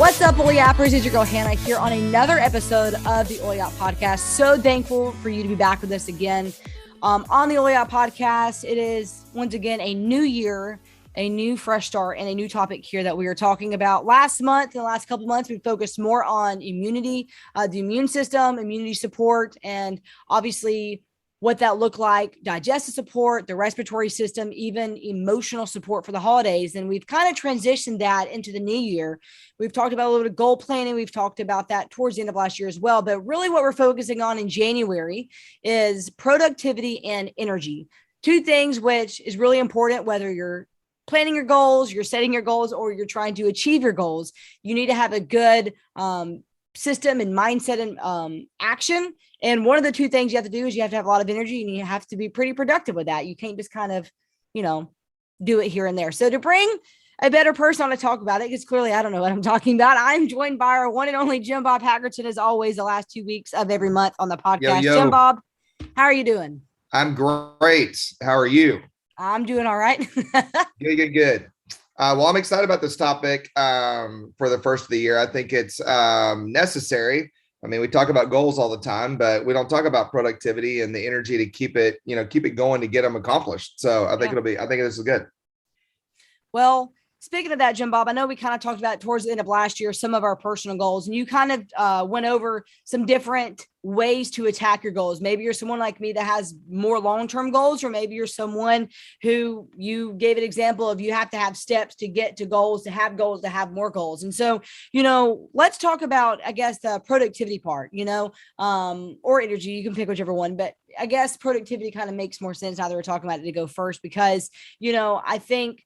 What's up, Oil Yappers? It's your girl Hannah here on another episode of the Oil Yap Podcast. So thankful for you to be back with us again. On the Oil Yap Podcast, it is once again a new year, a new fresh start, and a new topic here that we are talking about. Last month, in the last couple months, we focused more on immunity, the immune system, immunity support, and obviously what that looked like, digestive support, the respiratory system, even emotional support for the holidays. And we've kind of transitioned that into the new year. We've talked about a little bit of goal planning. We've talked about that towards the end of last year as well. But really what we're focusing on in January is productivity and energy. Two things which is really important, whether you're planning your goals, you're setting your goals, or you're trying to achieve your goals. You need to have a good system and mindset and action. And one of the two things you have to do is you have to have a lot of energy, and you have to be pretty productive with that. You can't just kind of, do it here and there. So to bring a better person on to talk about it, because clearly I don't know what I'm talking about, I'm joined by our one and only Jim Bob Haggerton, as always, the last 2 weeks of every month on the podcast. Yo. Jim Bob, how are you doing? I'm great. How are you? I'm doing all right. Good. Well, I'm excited about this topic for the first of the year. I think it's necessary. I mean, we talk about goals all the time, but we don't talk about productivity and the energy to keep it going to get them accomplished. So I think I think this is good. Well, speaking of that, Jim Bob, I know we kind of talked about towards the end of last year, some of our personal goals, and you kind of went over some different ways to attack your goals. Maybe you're someone like me that has more long-term goals, or maybe you're someone who you gave an example of you have to have steps to get to goals, to have more goals. And so, let's talk about, I guess, the productivity part, or energy. You can pick whichever one, but I guess productivity kind of makes more sense now that we're talking about it to go first, because, I think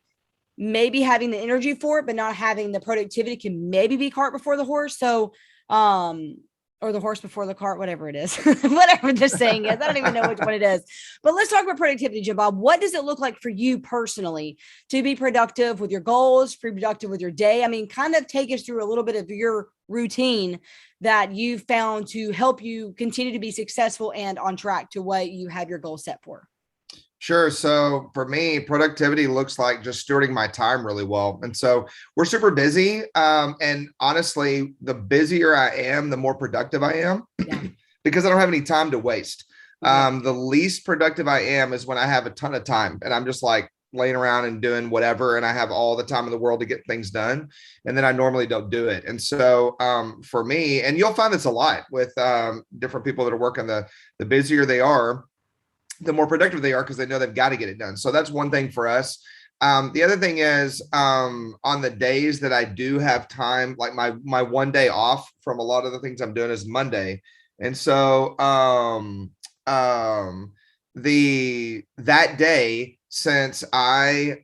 maybe having the energy for it, but not having the productivity can maybe be cart before the horse. So, or the horse before the cart, whatever it is, whatever the saying is. I don't even know which one it is, but let's talk about productivity, Jim Bob. What does it look like for you personally to be productive with your goals, be productive with your day? I mean, kind of take us through a little bit of your routine that you found to help you continue to be successful and on track to what you have your goals set for. Sure. So for me, productivity looks like just stewarding my time really well. And so we're super busy. And honestly, the busier I am, the more productive I am because I don't have any time to waste. The least productive I am is when I have a ton of time and I'm just like laying around and doing whatever. And I have all the time in the world to get things done. And then I normally don't do it. And so for me, and you'll find this a lot with different people that are working, the busier they are, the more productive they are because they know they've got to get it done. So that's one thing for us. The other thing is on the days that I do have time, like my one day off from a lot of the things I'm doing is Monday. And so that day, since I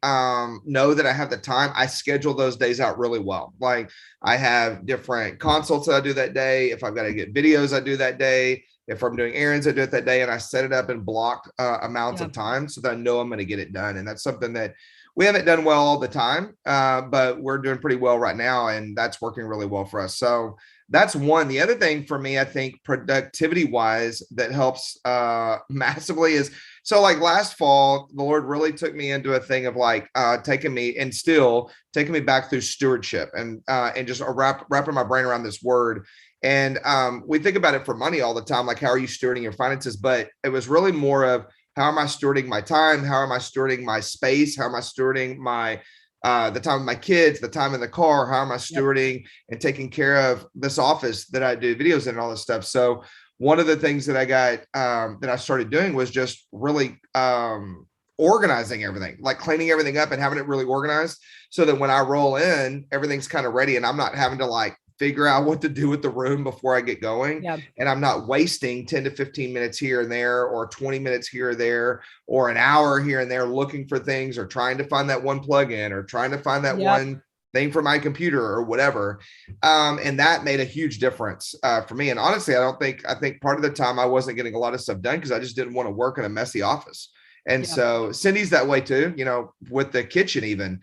know that I have the time, I schedule those days out really well. Like I have different consults that I do that day. If I've got to get videos, I do that day. If I'm doing errands, I do it that day, and I set it up in blocked amounts of time so that I know I'm going to get it done. And that's something that we haven't done well all the time, but we're doing pretty well right now, and that's working really well for us. So that's one. The other thing for me, I think productivity-wise that helps massively is, so like last fall, the Lord really took me into a thing of like taking me back through stewardship and just wrapping my brain around this word. And we think about it for money all the time, like how are you stewarding your finances? But it was really more of how am I stewarding my time? How am I stewarding my space? How am I stewarding my the time with my kids, the time in the car? How am I stewarding and taking care of this office that I do videos in and all this stuff? So one of the things that I got that I started doing was just really organizing everything, like cleaning everything up and having it really organized so that when I roll in, everything's kind of ready and I'm not having to like figure out what to do with the room before I get going. And I'm not wasting 10 to 15 minutes here and there, or 20 minutes here or there, or an hour here and there looking for things, or trying to find that one plugin, or trying to find that one thing for my computer or whatever. And that made a huge difference for me. And honestly, I think part of the time I wasn't getting a lot of stuff done because I just didn't want to work in a messy office. And so Cindy's that way too, with the kitchen even.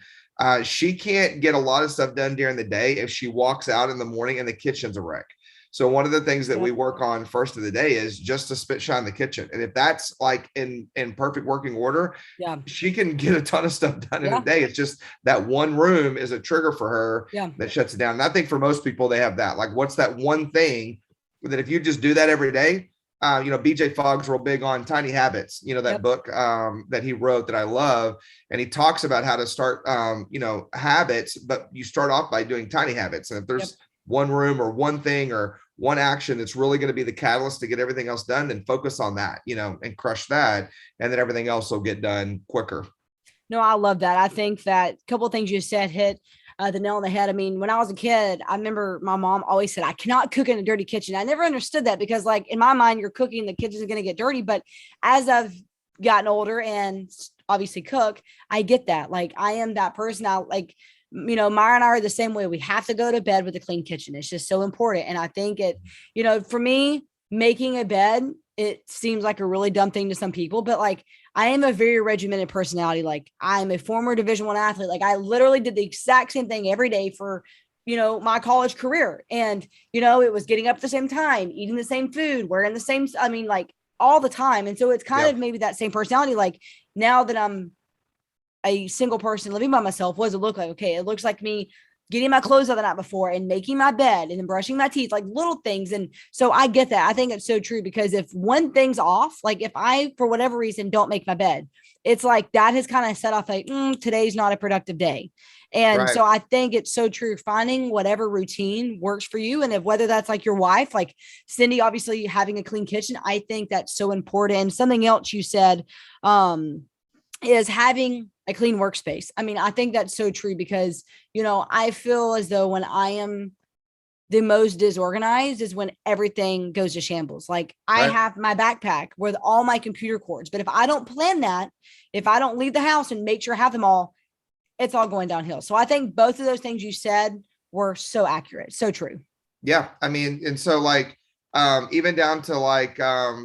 She can't get a lot of stuff done during the day if she walks out in the morning and the kitchen's a wreck. So one of the things that we work on first of the day is just to spit shine the kitchen. And if that's like in perfect working order, she can get a ton of stuff done in a day. It's just that one room is a trigger for her that shuts it down. And I think for most people, they have that. Like, what's that one thing that if you just do that every day, BJ Fogg's real big on tiny habits, that book that he wrote that I love. And he talks about how to start, habits, but you start off by doing tiny habits. And if there's one room or one thing or one action that's really going to be the catalyst to get everything else done, then focus on that, and crush that. And then everything else will get done quicker. No, I love that. I think that a couple of things you said hit the nail on the head. I mean, when I was a kid, I remember my mom always said, I cannot cook in a dirty kitchen. I never understood that because, like, in my mind, you're cooking, the kitchen is going to get dirty. But as I've gotten older and obviously cook, I get that. Like, I am that person. Myra and I are the same way. We have to go to bed with a clean kitchen. It's just so important. And I think for me, making a bed, it seems like a really dumb thing to some people, but like, I am a very regimented personality. Like, I'm a former Division I athlete. Like, I literally did the exact same thing every day for, my college career. And, it was getting up at the same time, eating the same food, wearing the same, like all the time. And so it's kind of maybe that same personality. Like, now that I'm a single person living by myself, what does it look like? Okay, it looks like me getting my clothes out the night before and making my bed and then brushing my teeth, like little things. And so I get that. I think it's so true because if one thing's off, like if I, for whatever reason, don't make my bed, it's like that has kind of set off like, today's not a productive day. And so I think it's so true. Finding whatever routine works for you. And whether that's like your wife, like Cindy, obviously having a clean kitchen, I think that's so important. And something else you said, is having a clean workspace. I mean, I think that's so true because, I feel as though when I am the most disorganized is when everything goes to shambles. Like I have my backpack with all my computer cords, but if I don't plan that, if I don't leave the house and make sure I have them all, it's all going downhill. So I think both of those things you said were so accurate. So true. Yeah. I mean, and so like, even down to like,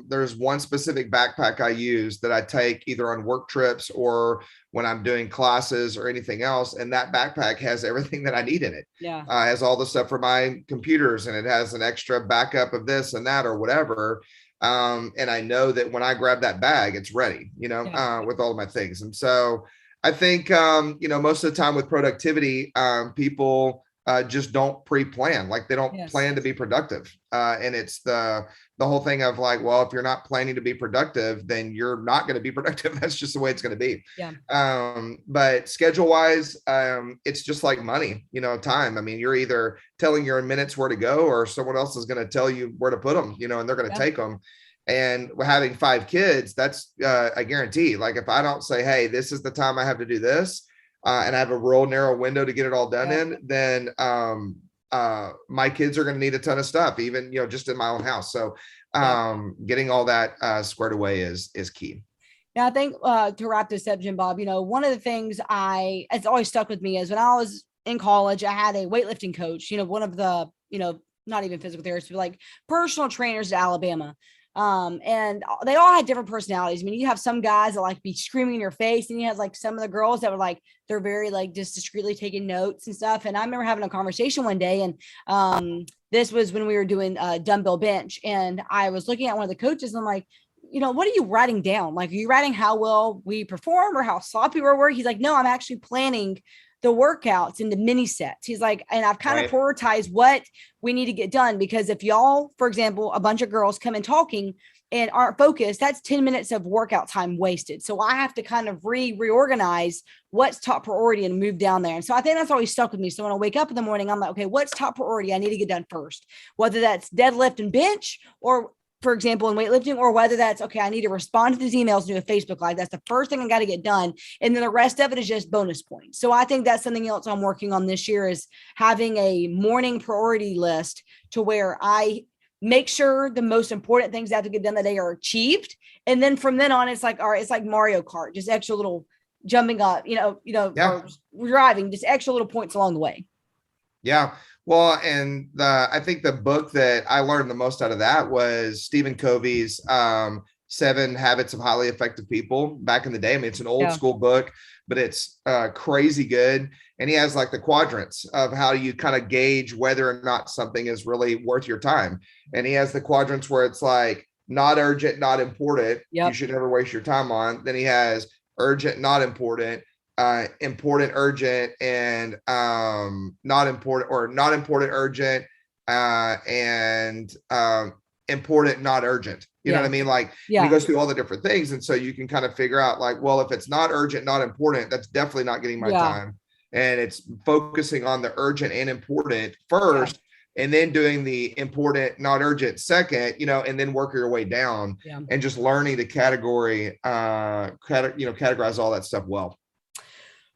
there's one specific backpack I use that I take either on work trips or when I'm doing classes or anything else. And that backpack has everything that I need in it. Yeah. It has all the stuff for my computers and it has an extra backup of this and that or whatever. And I know that when I grab that bag, it's ready, with all of my things. And so I think, most of the time with productivity, people just don't pre-plan, like they don't plan to be productive. And it's the whole thing of like, well, if you're not planning to be productive, then you're not going to be productive. That's just the way it's going to be. Yeah. But schedule wise, it's just like money, time. I mean, you're either telling your minutes where to go or someone else is going to tell you where to put them, and they're going to take them. And having 5 kids, that's a guarantee. Like if I don't say, hey, this is the time I have to do this, and I have a real narrow window to get it all done in, then my kids are going to need a ton of stuff, even, just in my own house. So getting all that squared away is key. Now, I think to wrap this up, Jim Bob, one of the things it's always stuck with me is when I was in college, I had a weightlifting coach, one of the, not even physical therapists, but like personal trainers at Alabama. And they all had different personalities. I mean, you have some guys that like be screaming in your face, and you have like some of the girls that were like, they're very like just discreetly taking notes and stuff. And I remember having a conversation one day, and this was when we were doing dumbbell bench, and I was looking at one of the coaches, and I'm like, what are you writing down? Like, are you writing how well we perform or how sloppy we're working? He's like, no, I'm actually planning the workouts into mini sets. He's like, and I've kind of prioritized what we need to get done, because if y'all, for example, a bunch of girls come in talking and aren't focused, that's 10 minutes of workout time wasted. So I have to kind of reorganize what's top priority and move down there. And so I think that's always stuck with me. So when I wake up in the morning, I'm like, okay, what's top priority? I need to get done first, whether that's deadlift and bench, or for example, in weightlifting, or whether that's, okay, I need to respond to these emails, do a Facebook Live. That's the first thing I got to get done. And then the rest of it is just bonus points. So I think that's something else I'm working on this year, is having a morning priority list to where I make sure the most important things that have to get done that day are achieved. And then from then on, it's like, all right, it's like Mario Kart, just extra little jumping up, or driving, just extra little points along the way. Yeah. Well, and I think the book that I learned the most out of that was Stephen Covey's Seven Habits of Highly Effective People back in the day. I mean, it's an old Yeah. school book, but it's crazy good. And he has like the quadrants of how you kind of gauge whether or not something is really worth your time. And he has the quadrants where it's like not urgent, not important. Yep. You should never waste your time on. Then he has urgent, not important, important, urgent, and not important, or not important, urgent, and important, not urgent. You know what I mean? Like he goes through all the different things. And so you can kind of figure out like, well, if it's not urgent, not important, that's definitely not getting my time. And it's focusing on the urgent and important first, and then doing the important, not urgent second, you know, and then work your way down and just learning to categorize all that stuff well.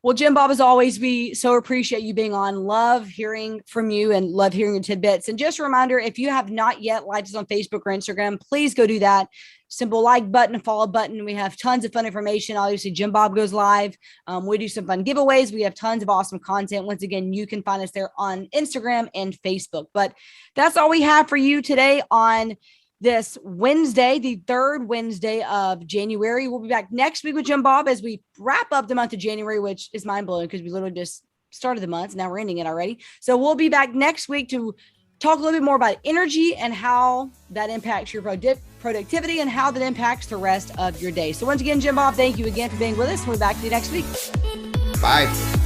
Well, Jim Bob, as always, we so appreciate you being on. Love hearing from you and love hearing your tidbits. And just a reminder, if you have not yet liked us on Facebook or Instagram, please go do that. Simple like button and follow button. We have tons of fun information. Obviously, Jim Bob goes live. We do some fun giveaways. We have tons of awesome content. Once again, you can find us there on Instagram and Facebook. But that's all we have for you today on this Wednesday, the third Wednesday of January. We'll be back next week with Jim Bob as we wrap up the month of January, which is mind blowing because we literally just started the month. Now we're ending it already. So we'll be back next week to talk a little bit more about energy and how that impacts your productivity and how that impacts the rest of your day. So once again, Jim Bob, thank you again for being with us. We'll be back to you next week. Bye.